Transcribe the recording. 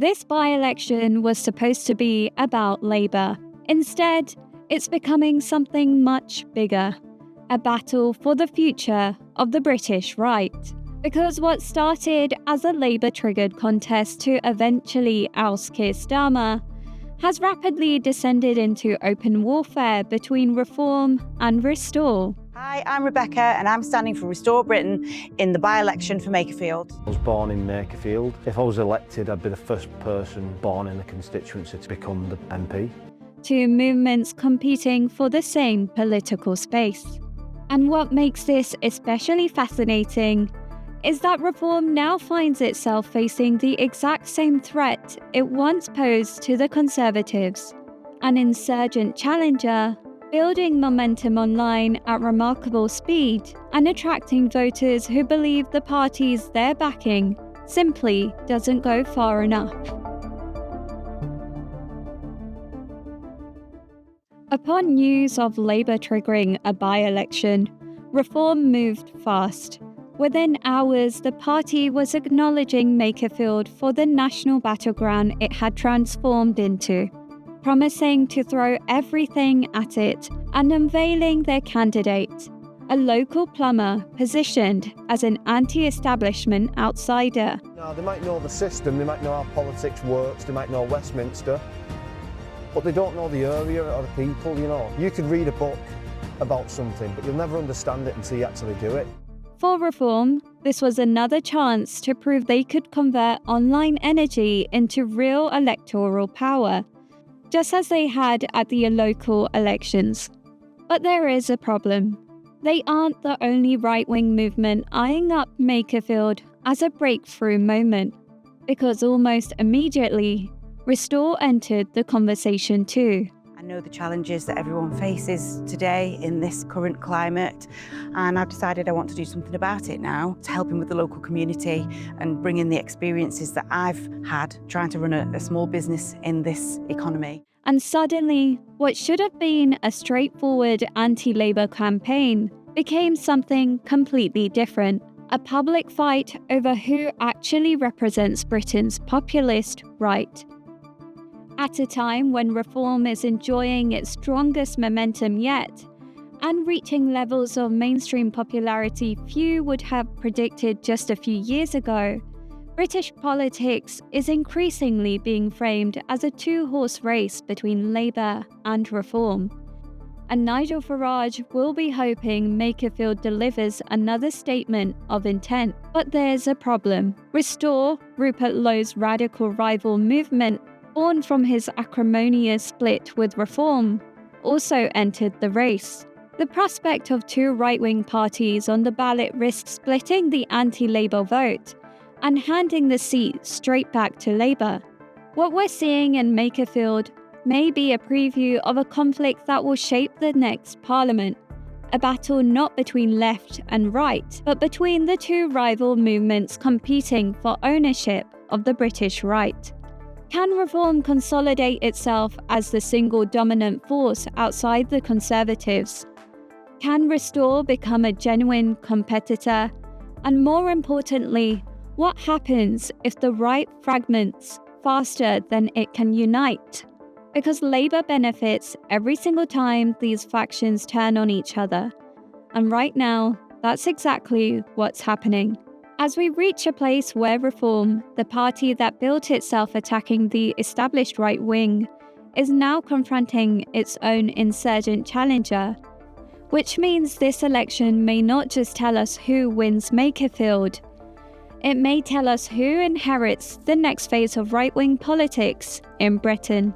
This by-election was supposed to be about Labour. Instead, it's becoming something much bigger. A battle for the future of the British right. Because what started as a Labour-triggered contest to eventually oust Keir Starmer has rapidly descended into open warfare between Reform and Restore. Hi, I'm Rebecca and I'm standing for Restore Britain in the by-election for Makerfield. I was born in Makerfield. If I was elected, I'd be the first person born in the constituency to become the MP. Two movements competing for the same political space. And what makes this especially fascinating is that Reform now finds itself facing the exact same threat it once posed to the Conservatives. An insurgent challenger, building momentum online at remarkable speed and attracting voters who believe the parties they're backing simply doesn't go far enough. Upon news of Labour triggering a by-election, Reform moved fast. Within hours, the party was acknowledging Makerfield for the national battleground it had transformed into, promising to throw everything at it and unveiling their candidate, a local plumber positioned as an anti-establishment outsider. Now, they might know the system, they might know how politics works, they might know Westminster, but they don't know the area or the people, you know. You could read a book about something, but you'll never understand it until you actually do it. For Reform, this was another chance to prove they could convert online energy into real electoral power, just as they had at the local elections. But there is a problem. They aren't the only right-wing movement eyeing up Makerfield as a breakthrough moment, because almost immediately, Restore entered the conversation too. I know the challenges that everyone faces today in this current climate, and I've decided I want to do something about it now to help in with the local community and bring in the experiences that I've had trying to run a small business in this economy. And suddenly, what should have been a straightforward anti-Labour campaign became something completely different. A public fight over who actually represents Britain's populist right. At a time when Reform is enjoying its strongest momentum yet, and reaching levels of mainstream popularity few would have predicted just a few years ago, British politics is increasingly being framed as a two-horse race between Labour and Reform. And Nigel Farage will be hoping Makerfield delivers another statement of intent. But there's a problem. Restore, Rupert Lowe's radical rival movement, born from his acrimonious split with Reform, also entered the race. The prospect of two right-wing parties on the ballot risks splitting the anti-Labour vote and handing the seat straight back to Labour. What we're seeing in Makerfield may be a preview of a conflict that will shape the next Parliament, a battle not between left and right, but between the two rival movements competing for ownership of the British right. Can Reform consolidate itself as the single dominant force outside the Conservatives? Can Restore become a genuine competitor? And more importantly, what happens if the right fragments faster than it can unite? Because Labour benefits every single time these factions turn on each other. And right now, that's exactly what's happening. As we reach a place where Reform, the party that built itself attacking the established right wing, is now confronting its own insurgent challenger, which means this election may not just tell us who wins Makerfield, it may tell us who inherits the next phase of right-wing politics in Britain.